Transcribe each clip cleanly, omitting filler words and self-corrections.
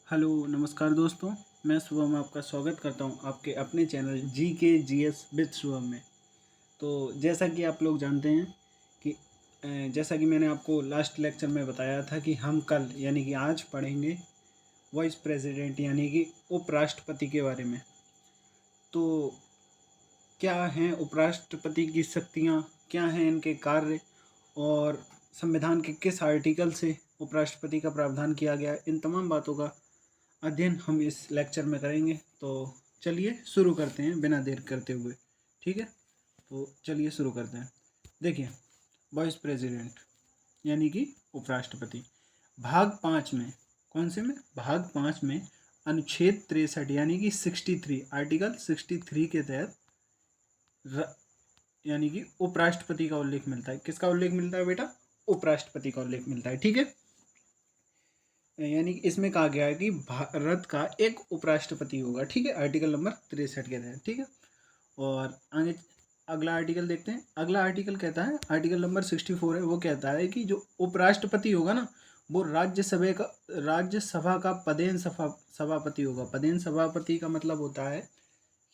Hello नमस्कार दोस्तों। मैं शुभम आपका स्वागत करता हूं आपके अपने चैनल जी के जी एस विद शुभम में। तो जैसा कि आप लोग जानते हैं कि जैसा कि मैंने आपको लास्ट लेक्चर में बताया था कि हम कल यानी कि आज पढ़ेंगे वाइस प्रेसिडेंट यानी कि उपराष्ट्रपति के बारे में। तो क्या हैं उपराष्ट्रपति की शक्तियाँ, क्या हैं इनके कार्य और संविधान के किस आर्टिकल से उपराष्ट्रपति का प्रावधान किया गया है, इन तमाम बातों का अध्ययन हम इस लेक्चर में करेंगे। तो चलिए शुरू करते हैं बिना देर करते हुए। ठीक है, तो चलिए शुरू करते हैं। देखिए, वाइस प्रेसिडेंट यानी कि उपराष्ट्रपति भाग 5 में, कौन से में, भाग 5 में अनुच्छेद 63 यानी कि 63 आर्टिकल 63 के तहत यानी कि उपराष्ट्रपति का उल्लेख मिलता है। किसका उल्लेख मिलता है बेटा? उपराष्ट्रपति का उल्लेख मिलता है। ठीक है, यानी कि इसमें कहा गया है कि भारत का एक उपराष्ट्रपति होगा। ठीक है, आर्टिकल नंबर 63 के तहत। ठीक है, और आगे अगला आर्टिकल देखते हैं। अगला आर्टिकल कहता है, आर्टिकल नंबर 64 है, वो कहता है कि जो उपराष्ट्रपति होगा ना, वो राज्यसभा का पदेन सभापति होगा। पदेन सभापति का मतलब होता है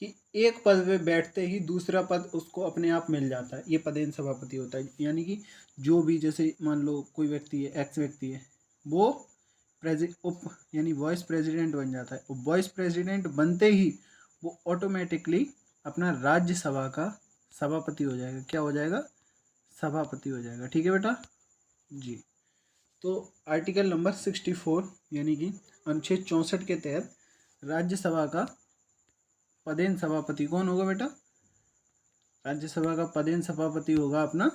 कि एक पद पे बैठते ही दूसरा पद उसको अपने आप मिल जाता है, ये पदेन सभापति होता है। यानी कि जो भी, जैसे मान लो कोई व्यक्ति है, एक्स व्यक्ति है, वो उप यानी वाइस प्रेसिडेंट बन जाता है। वाइस प्रेसिडेंट बनते ही वो ऑटोमेटिकली अपना राज्यसभा का सभापति हो जाएगा। क्या हो जाएगा? सभापति हो जाएगा। ठीक है बेटा जी। तो आर्टिकल नंबर 64 यानी कि अनुच्छेद 64 के तहत राज्यसभा का पदेन सभापति कौन होगा बेटा? राज्यसभा का पदेन सभापति होगा अपना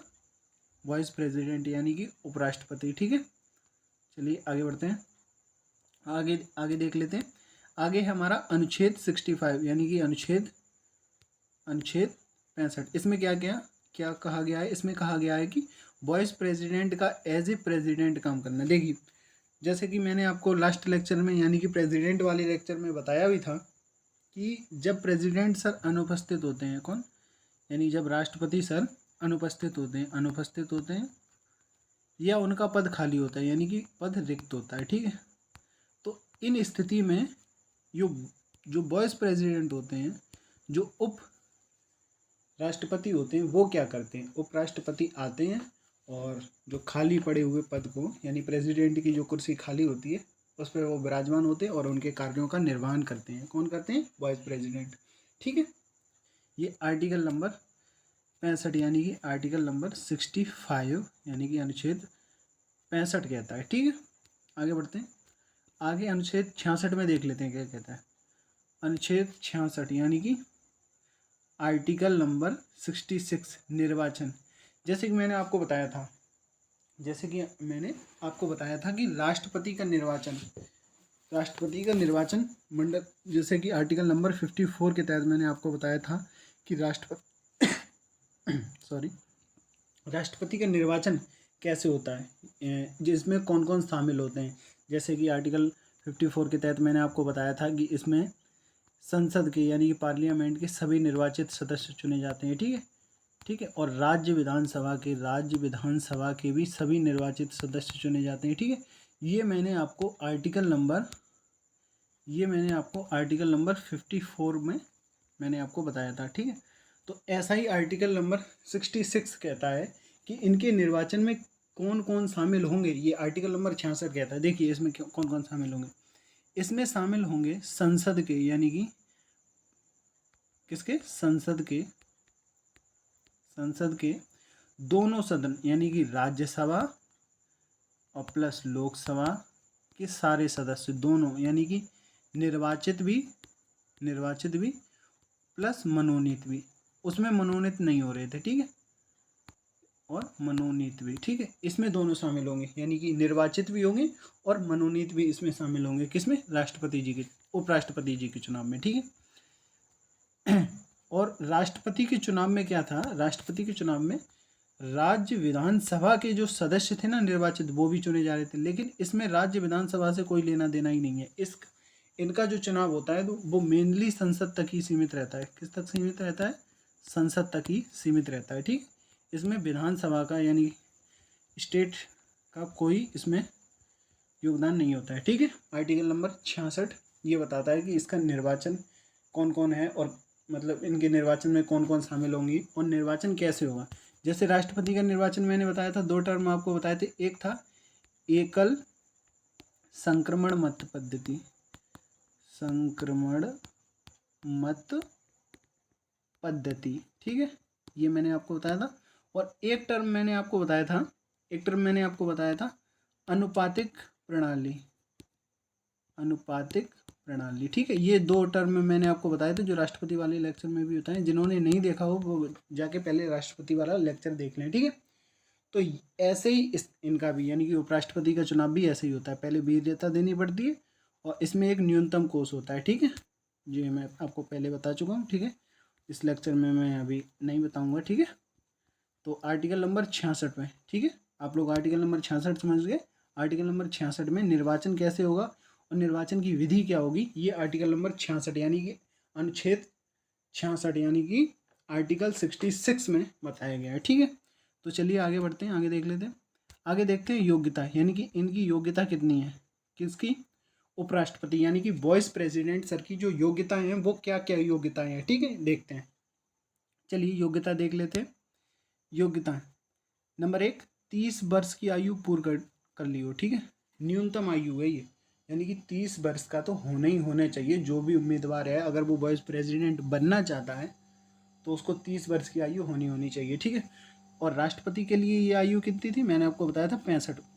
वाइस प्रेसिडेंट यानी कि उपराष्ट्रपति। ठीक है, चलिए आगे बढ़ते हैं। आगे आगे देख लेते हैं। आगे हमारा अनुच्छेद 65 यानी कि अनुच्छेद 65। इसमें क्या क्या क्या कहा गया है? इसमें कहा गया है कि वाइस प्रेसिडेंट का एज ए प्रेसिडेंट काम करना। देखिए, जैसे कि मैंने आपको लास्ट लेक्चर में यानी कि प्रेसिडेंट वाले लेक्चर में बताया भी था कि जब प्रेसिडेंट सर अनुपस्थित होते हैं, कौन, यानी जब राष्ट्रपति सर अनुपस्थित होते हैं या उनका पद खाली होता है यानी कि पद रिक्त होता है। ठीक है, तो इन स्थिति में जो जो वाइस प्रेसिडेंट होते हैं, जो उप राष्ट्रपति होते हैं, वो क्या करते हैं? उपराष्ट्रपति आते हैं और जो खाली पड़े हुए पद को, यानी प्रेसिडेंट की जो कुर्सी खाली होती है उस पर वो विराजमान होते हैं और उनके कार्यों का निर्वहन करते हैं। कौन करते हैं? Vice president. ठीक है, ये आर्टिकल नंबर 65 यानी कि आर्टिकल नंबर 65 यानी कि अनुच्छेद 65 कहता है। ठीक है, आगे बढ़ते हैं। आगे अनुच्छेद 66 में देख लेते हैं क्या कहता है। अनुच्छेद 66 यानी कि आर्टिकल नंबर 66 निर्वाचन। जैसे कि मैंने आपको बताया था कि राष्ट्रपति का निर्वाचन मंडल, जैसे कि आर्टिकल नंबर 54 के तहत मैंने आपको बताया था कि राष्ट्रपति का निर्वाचन कैसे होता है, जिसमें कौन कौन शामिल होते हैं। जैसे कि आर्टिकल 54 के तहत मैंने आपको बताया था कि इसमें संसद के यानी कि पार्लियामेंट के सभी निर्वाचित सदस्य चुने जाते हैं। ठीक है, और राज्य विधानसभा के भी सभी निर्वाचित सदस्य चुने जाते हैं। ठीक है, ये मैंने आपको आर्टिकल नंबर 54 में मैंने आपको बताया था। ठीक है, तो ऐसा ही आर्टिकल नंबर 66 कहता है कि इनके निर्वाचन में कौन कौन शामिल होंगे। ये आर्टिकल नंबर 66 कहता है। देखिए, इसमें कौन कौन शामिल होंगे। इसमें शामिल होंगे संसद के, यानी कि किसके? संसद के दोनों सदन यानी कि राज्यसभा और प्लस लोकसभा के सारे सदस्य, दोनों, यानी कि निर्वाचित भी प्लस मनोनीत भी। उसमें मनोनीत नहीं हो रहे थे। ठीक है, और मनोनीत भी। ठीक है, इसमें दोनों शामिल होंगे, यानी कि निर्वाचित भी होंगे और मनोनीत भी इसमें शामिल होंगे। किसमें? उपराष्ट्रपति जी के चुनाव में। ठीक है, और राष्ट्रपति के चुनाव में क्या था? राष्ट्रपति के चुनाव में राज्य विधानसभा के जो सदस्य थे ना निर्वाचित, वो भी चुने जा रहे थे, लेकिन इसमें राज्य विधानसभा से कोई लेना देना ही नहीं है। इनका जो चुनाव होता है तो वो मेनली संसद तक ही सीमित रहता है। किस तक सीमित रहता है? संसद तक ही सीमित रहता है। ठीक, इसमें विधानसभा का यानी स्टेट का कोई इसमें योगदान नहीं होता है, ठीक है। आर्टिकल नंबर 66 ये बताता है कि इसका निर्वाचन कौन कौन है और मतलब इनके निर्वाचन में कौन कौन शामिल होंगी और निर्वाचन कैसे होगा। जैसे राष्ट्रपति का निर्वाचन मैंने बताया था, 2 टर्म आपको बताए थे। एक था एकल संक्रमण मत पद्धति, संक्रमण मत पद्धति, ठीक है, ये मैंने आपको बताया था। और एक टर्म मैंने आपको बताया था अनुपातिक प्रणाली, अनुपातिक प्रणाली, ठीक है। ये 2 टर्म मैंने आपको बताए थे जो राष्ट्रपति वाले लेक्चर में भी होता है। जिन्होंने नहीं देखा हो वो जाके पहले राष्ट्रपति वाला लेक्चर देख लें, ठीक है। तो ऐसे ही इनका भी यानी कि उपराष्ट्रपति का चुनाव भी ऐसे ही होता है, पहले वरीयता देनी पड़ती है और इसमें एक न्यूनतम कोष होता है, ठीक है। जी मैं आपको पहले बता चुका हूँ, ठीक है। इस लेक्चर में मैं अभी नहीं बताऊँगा, ठीक है। तो आर्टिकल नंबर 66 में, ठीक है, आप लोग आर्टिकल नंबर 66 समझ गए। आर्टिकल नंबर 66 में निर्वाचन कैसे होगा और निर्वाचन की विधि क्या होगी, ये आर्टिकल नंबर 66 यानी कि अनुच्छेद 66 यानी कि आर्टिकल 66 में बताया गया है, ठीक है। तो चलिए आगे बढ़ते हैं, आगे देख लेते हैं। आगे देखते हैं योग्यता, यानी कि इनकी योग्यता कितनी है, किसकी, उपराष्ट्रपति यानी कि वाइस प्रेसिडेंट सर की जो योग्यताएं हैं वो क्या क्या योग्यताएं हैं, ठीक है, देखते हैं। चलिए योग्यता देख लेते हैं। योग्यता नंबर 1, 30 वर्ष की आयु पूर्ण कर ली हो, ठीक है। न्यूनतम आयु है ये, यानी कि 30 वर्ष का तो होना ही होना चाहिए। जो भी उम्मीदवार है अगर वो वाइस प्रेसिडेंट बनना चाहता है तो उसको 30 वर्ष की आयु होनी चाहिए, ठीक है। और राष्ट्रपति के लिए ये आयु कितनी थी, मैंने आपको बताया था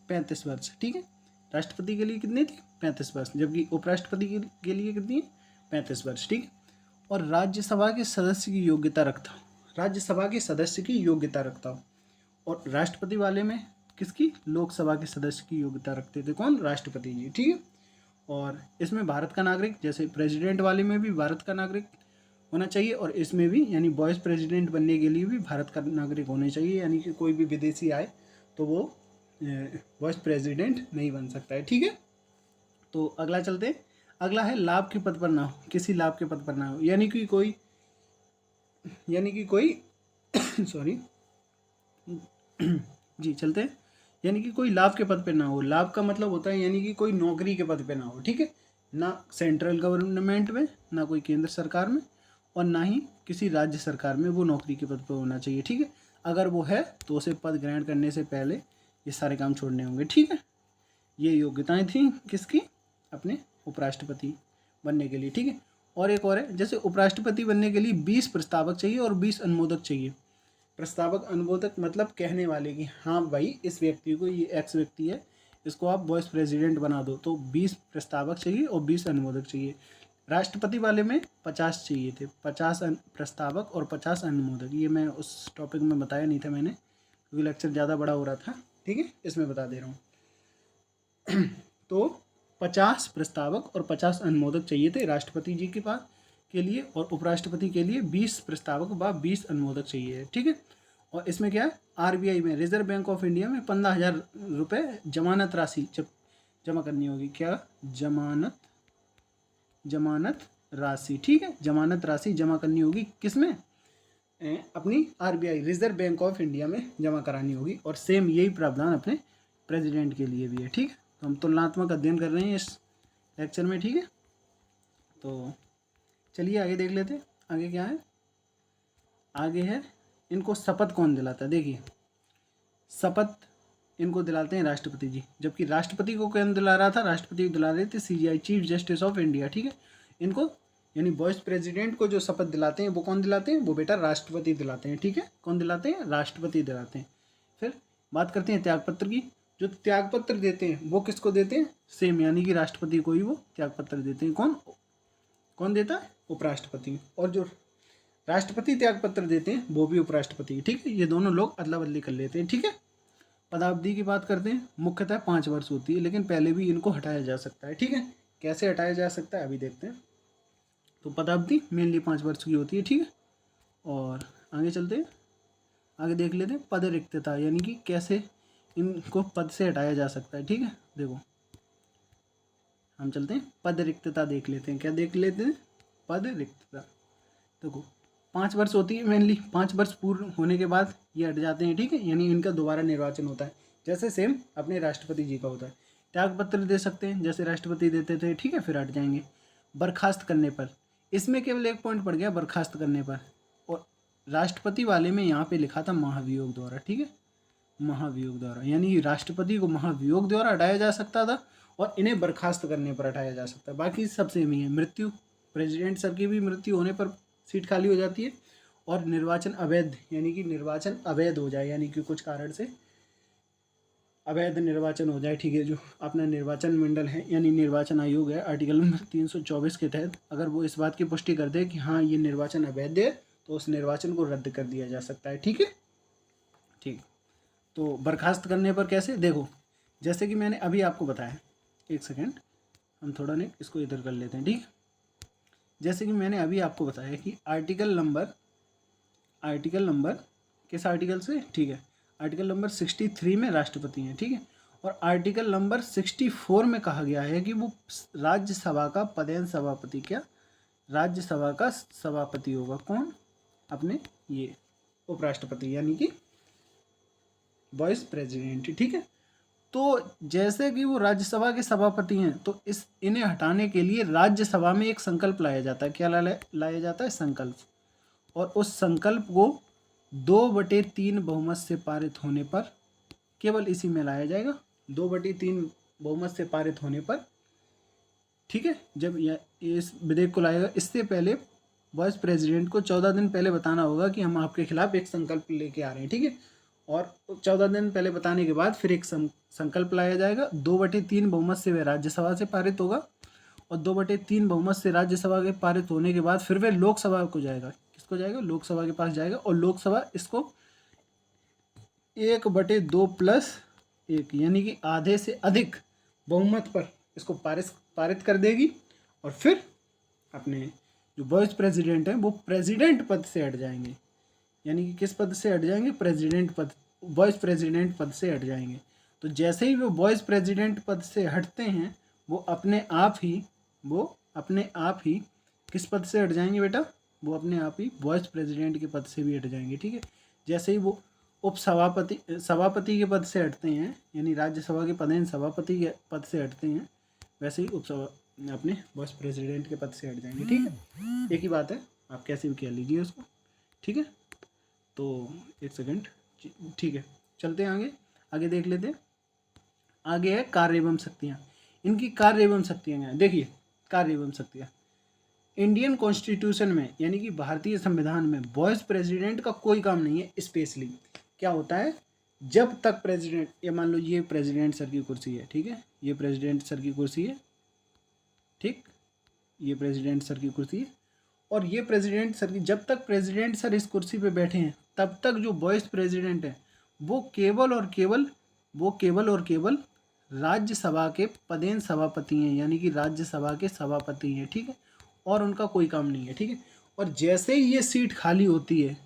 35 वर्ष, ठीक है। राष्ट्रपति के लिए कितनी थी, 35 वर्ष, जबकि उपराष्ट्रपति के लिए कितनी है, 35 वर्ष, ठीक है। और राज्यसभा के सदस्य की योग्यता रखता हूँ, राज्यसभा के सदस्य की योग्यता रखता हूँ। और राष्ट्रपति वाले में किसकी, लोकसभा के सदस्य की योग्यता रखते थे, कौन, राष्ट्रपति जी, ठीक है। और इसमें भारत का नागरिक, जैसे प्रेसिडेंट वाले में भी भारत का नागरिक होना चाहिए और इसमें भी यानी वाइस प्रेसिडेंट बनने के लिए भी भारत का नागरिक होने चाहिए, यानी कि कोई भी विदेशी आए तो वो वाइस प्रेसिडेंट नहीं बन सकता है, ठीक है। तो अगला चलते हैं। अगला है लाभ के पद पर ना हो, किसी लाभ के पद पर ना हो, यानी कि कोई सॉरी जी चलते हैं। यानी कि कोई लाभ के पद पे ना हो, लाभ का मतलब होता है यानी कि कोई नौकरी के पद पे ना हो, ठीक है। ना सेंट्रल गवर्नमेंट में, ना कोई केंद्र सरकार में और ना ही किसी राज्य सरकार में वो नौकरी के पद पे होना चाहिए, ठीक है। अगर वो है तो उसे पद ग्रहण करने से पहले ये सारे काम छोड़ने होंगे, ठीक है। ये योग्यताएं थी किसकी, अपने उपराष्ट्रपति बनने के लिए, ठीक है। और एक और है, जैसे उपराष्ट्रपति बनने के लिए 20 प्रस्तावक चाहिए और 20 अनुमोदक चाहिए। प्रस्तावक अनुमोदक मतलब कहने वाले कि हाँ भाई इस व्यक्ति को, ये एक्स व्यक्ति है, इसको आप वाइस प्रेसिडेंट बना दो, तो 20 प्रस्तावक चाहिए और 20 अनुमोदक चाहिए। राष्ट्रपति वाले में 50 चाहिए थे, 50 प्रस्तावक और 50 अनुमोदक। ये मैं उस टॉपिक में बताया नहीं था मैंने, क्योंकि लेक्चर ज़्यादा बड़ा हो रहा था, ठीक है, इसमें बता दे रहा हूँ। तो 50 प्रस्तावक और 50 अनुमोदक चाहिए थे राष्ट्रपति जी के पास के लिए, और उपराष्ट्रपति के लिए 20 प्रस्तावक व 20 अनुमोदक चाहिए, ठीक है। और इसमें क्या है, आरबीआई में, रिजर्व बैंक ऑफ इंडिया में 15,000 रुपये जमानत राशि जमा करनी होगी। क्या, जमानत राशि, ठीक है, जमानत राशि जमा करनी होगी, किसमें, अपनी RBI reserve bank of India में जमा करानी होगी। और सेम यही प्रावधान अपने प्रेसिडेंट के लिए भी है, ठीक है। तो हम तुलनात्मक अध्ययन कर रहे हैं इस लेक्चर में, ठीक है। तो चलिए आगे देख लेते हैं, आगे क्या है, आगे है इनको शपथ कौन दिलाता है। देखिए शपथ इनको दिलाते हैं राष्ट्रपति जी, जबकि राष्ट्रपति को कौन दिला रहा था, राष्ट्रपति को दिला रहे थे CGI, chief justice of India, ठीक है। इनको यानी वाइस प्रेसिडेंट को जो शपथ दिलाते हैं वो कौन दिलाते हैं, वो बेटा राष्ट्रपति दिलाते हैं, ठीक है। कौन दिलाते हैं, राष्ट्रपति दिलाते हैं। फिर बात करते हैं त्यागपत्र की। जो त्यागपत्र देते हैं वो किसको देते हैं, सेम यानी कि राष्ट्रपति को ही वो त्यागपत्र देते हैं। कौन देता है, उपराष्ट्रपति। और जो राष्ट्रपति त्यागपत्र देते हैं वो भी उपराष्ट्रपति, ठीक है। ये दोनों लोग अदला बदली कर लेते हैं, ठीक है। पदावधि की बात करते हैं, मुख्यतः 5 वर्ष होती है, लेकिन पहले भी इनको हटाया जा सकता है, ठीक है। कैसे हटाया जा सकता है अभी देखते हैं। तो पदावधि मेनली 5 वर्ष की होती है, ठीक है। और आगे चलते हैं, आगे देख लेते हैं पद रिक्तता, यानी कि कैसे इनको पद से हटाया जा सकता है, ठीक है। देखो हम चलते हैं पद रिक्तता देख लेते हैं, क्या देख लेते हैं, पद रिक्तता। देखो 5 वर्ष होती है मेनली, 5 वर्ष पूर्ण होने के बाद ये हट जाते हैं, ठीक है, यानी इनका दोबारा निर्वाचन होता है, जैसे सेम अपने राष्ट्रपति जी का होता है। त्यागपत्र दे सकते हैं जैसे राष्ट्रपति देते थे, ठीक है, फिर हट जाएंगे। बर्खास्त करने पर, इसमें केवल एक पॉइंट पड़ गया बर्खास्त करने पर, और राष्ट्रपति वाले में यहाँ पे लिखा था महाभियोग द्वारा, ठीक है, महाभियोग द्वारा, यानी राष्ट्रपति को महाभियोग द्वारा हटाया जा सकता था और इन्हें बर्खास्त करने पर हटाया जा सकता है। बाकी सब सेम ही है। मृत्यु, प्रेसिडेंट सर की भी मृत्यु होने पर सीट खाली हो जाती है, और निर्वाचन अवैध, यानी कि निर्वाचन अवैध हो जाए, यानी कि कुछ कारण से अवैध निर्वाचन हो जाए, ठीक है, जो अपना निर्वाचन मंडल है यानी निर्वाचन आयोग है, आर्टिकल नंबर 324 के तहत अगर वो इस बात की पुष्टि कर दे कि हाँ ये निर्वाचन अवैध है, तो उस निर्वाचन को रद्द कर दिया जा सकता है, ठीक है। ठीक, तो बर्खास्त करने पर कैसे, देखो जैसे कि मैंने अभी आपको बताया, एक सेकेंड हम थोड़ा नहीं इसको इधर कर लेते हैं, ठीक। जैसे कि मैंने अभी आपको बताया कि आर्टिकल नंबर किस आर्टिकल से, ठीक है, आर्टिकल नंबर 63 में राष्ट्रपति हैं, ठीक है, और आर्टिकल नंबर 64 में कहा गया है कि वो राज्यसभा का पदेन सभापति, क्या राज्यसभा का सभापति होगा, कौन, अपने ये उपराष्ट्रपति, यानी कि वाइस प्रेसिडेंट, ठीक है। तो जैसे कि वो राज्यसभा के सभापति हैं, तो इन्हें हटाने के लिए राज्यसभा में एक संकल्प लाया जाता है, क्या लाया जाता है, संकल्प, और उस संकल्प को 2/3 बहुमत से पारित होने पर, केवल इसी में लाया जाएगा, 2/3 बहुमत से पारित होने पर, ठीक है। जब इस विधेयक को लाएगा, इससे पहले वाइस प्रेसिडेंट को 14 दिन पहले बताना होगा कि हम आपके खिलाफ एक संकल्प लेके आ रहे हैं, ठीक है, और 14 दिन पहले बताने के बाद फिर एक संकल्प लाया जाएगा, 2/3 बहुमत से वह राज्यसभा से पारित होगा, और 2/3 बहुमत से राज्यसभा के पारित होने के बाद फिर वह लोकसभा को जाएगा, किसको जाएगा, लोकसभा के पास जाएगा, और लोकसभा इसको 1/2+1 यानी कि आधे से अधिक बहुमत पर इसको पारित कर देगी, और फिर अपने जो वाइस प्रेसिडेंट हैं वो प्रेसिडेंट पद से हट जाएंगे, यानी कि किस पद से हट जाएंगे, प्रेसिडेंट पद, वाइस प्रेसिडेंट पद से हट जाएंगे। तो जैसे ही वो वाइस प्रेसिडेंट पद से हटते हैं, वो अपने आप ही किस पद से हट जाएंगे बेटा, वो अपने आप ही वाइस प्रेसिडेंट के पद से भी हट जाएंगे, ठीक है। जैसे ही वो सभापति के पद से हटते हैं, यानी राज्यसभा के पदेन सभापति के पद से हटते हैं, वैसे ही अपने वाइस प्रेसिडेंट के पद से हट जाएंगे, ठीक है। एक ही बात है, आप कैसे भी कह लीजिए उसको, ठीक है। तो एक सेकंड, ठीक है, चलते हैं आगे देख लेते हैं। आगे है कार्य एवं शक्तियाँ। इनकी कार्य एवं शक्तियाँ हैं, देखिए कार्य एवं शक्तियाँ इंडियन कॉन्स्टिट्यूशन में, यानी कि भारतीय संविधान में वाइस प्रेसिडेंट का कोई काम नहीं है। स्पेशली क्या होता है, जब तक प्रेसिडेंट, ये मान लो ये प्रेसिडेंट सर की कुर्सी है, ठीक है, ये प्रेसिडेंट सर की कुर्सी है, ठीक, ये प्रेसिडेंट सर की कुर्सी है, और ये प्रेसिडेंट सर की, जब तक प्रेसिडेंट सर इस कुर्सी पे बैठे हैं, तब तक जो वाइस प्रेसिडेंट है वो केवल और केवल राज्यसभा के पदेन सभापति हैं, यानी कि राज्यसभा के सभापति हैं, ठीक है, और उनका कोई काम नहीं है, ठीक है। और जैसे ही ये सीट खाली होती है,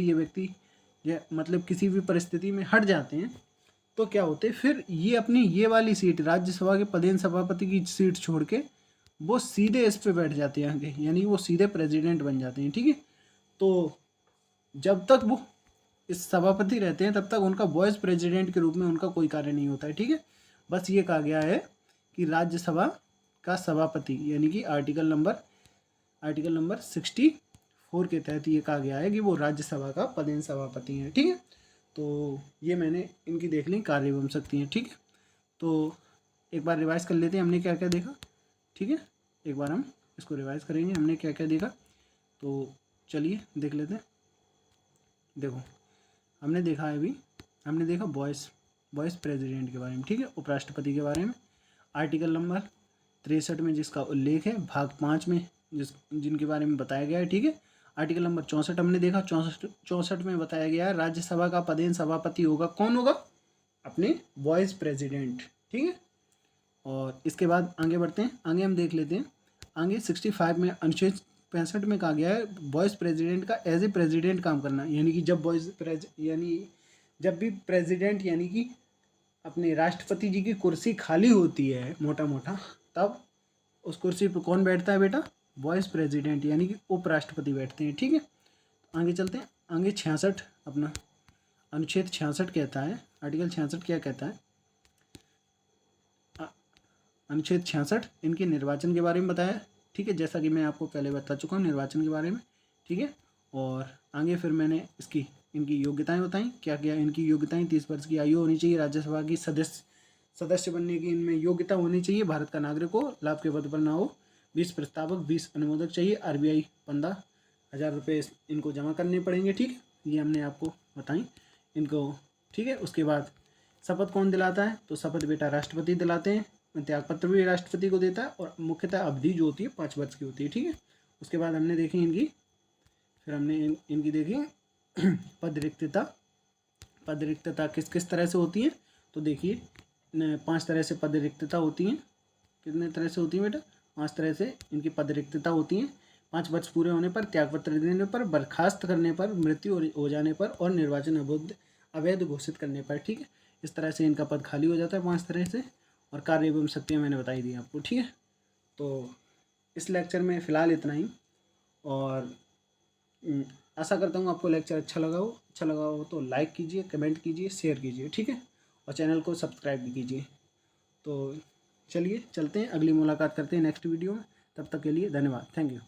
ये व्यक्ति मतलब किसी भी परिस्थिति में हट जाते हैं, तो क्या होते हैं, फिर ये अपनी ये वाली सीट, राज्यसभा के पदेन सभापति की सीट छोड़ के वो सीधे इस पे बैठ जाते हैं आगे, यानी वो सीधे प्रेसिडेंट बन जाते हैं, ठीक है। तो जब तक वो इस सभापति रहते हैं, तब तक उनका वाइस प्रेसिडेंट के रूप में उनका कोई कार्य नहीं होता है, ठीक है। बस ये कहा गया है कि राज्यसभा का सभापति, यानी कि आर्टिकल नंबर 64 के तहत ये कहा गया है कि वो राज्यसभा का पदेन सभापति हैं, ठीक है। तो ये मैंने इनकी देख ली कार्य एवं शक्तियाँ, ठीक है। तो एक बार रिवाइज कर लेते हैं, हमने क्या क्या देखा, ठीक है, एक बार हम इसको रिवाइज करेंगे, हमने क्या क्या देखा। तो चलिए देख लेते हैं। देखो हमने देखा है, अभी हमने देखा वॉइस प्रेसिडेंट के बारे में, ठीक है, उपराष्ट्रपति के बारे में, आर्टिकल नंबर 63 में जिसका उल्लेख है, भाग 5 में जिनके बारे में बताया गया है, ठीक है। आर्टिकल नंबर 64 हमने देखा, 64 में बताया गया है राज्यसभा का पदेन सभापति होगा, कौन होगा, अपने वाइस प्रेसिडेंट, ठीक है। और इसके बाद आगे बढ़ते हैं, आगे हम देख लेते हैं। आगे 65 में अनुच्छेद 65 में कहा गया है वाइस प्रेसिडेंट का एज ए प्रेसिडेंट काम करना, यानी कि जब भी प्रेसिडेंट यानी कि अपने राष्ट्रपति जी की कुर्सी खाली होती है मोटा, तब उस कुर्सी पर कौन बैठता है बेटा, वाइस प्रेसिडेंट, यानी कि उपराष्ट्रपति बैठते हैं, ठीक है। आगे चलते हैं, आगे 66 अपना अनुच्छेद 66 कहता है, आर्टिकल 66 क्या कहता है? अनुच्छेद 66 इनके निर्वाचन के बारे में बताया, ठीक है, जैसा कि मैं आपको पहले बता चुका हूँ निर्वाचन के बारे में, ठीक है। और आगे फिर मैंने इनकी योग्यताएं बताई, क्या क्या इनकी योग्यताएं, 30 वर्ष की आयु होनी चाहिए, राज्यसभा की सदस्य बनने की इनमें योग्यता होनी चाहिए, भारत का नागरिक हो, लाभ के पद पर ना हो, 20 प्रस्तावक 20 अनुमोदक चाहिए, RBI 15,000 रुपये इनको जमा करने पड़ेंगे, ठीक है। ये हमने आपको बताई इनको, ठीक है। उसके बाद शपथ कौन दिलाता है? तो शपथ बेटा राष्ट्रपति दिलाते हैं, त्यागपत्र भी राष्ट्रपति को देता है, और मुख्यतः अवधि जो होती है 5 वर्ष की होती है, ठीक है। उसके बाद हमने देखी फिर हमने इनकी देखी पद रिक्तता किस किस तरह से होती है। तो देखिए 5 तरह से पद रिक्तता होती हैं। कितने तरह से होती है बेटा? 5 तरह से इनकी पद रिक्तता होती हैं। 5 वर्ष पूरे होने पर, त्यागपत्र देने पर, बर्खास्त करने पर, मृत्यु हो जाने पर, और निर्वाचन अवैध घोषित करने पर, ठीक है। इस तरह से इनका पद खाली हो जाता है 5 तरह से। और कार्य एवं शक्तियाँ मैंने बताई दी आपको, ठीक है। तो इस लेक्चर में फ़िलहाल इतना ही, और आशा करता हूँ आपको लेक्चर अच्छा लगा हो तो लाइक कीजिए, कमेंट कीजिए, शेयर कीजिए, ठीक है। और चैनल को सब्सक्राइब भी कीजिए। तो चलिए चलते हैं, अगली मुलाकात करते हैं नेक्स्ट वीडियो में। तब तक के लिए धन्यवाद, थैंक यू।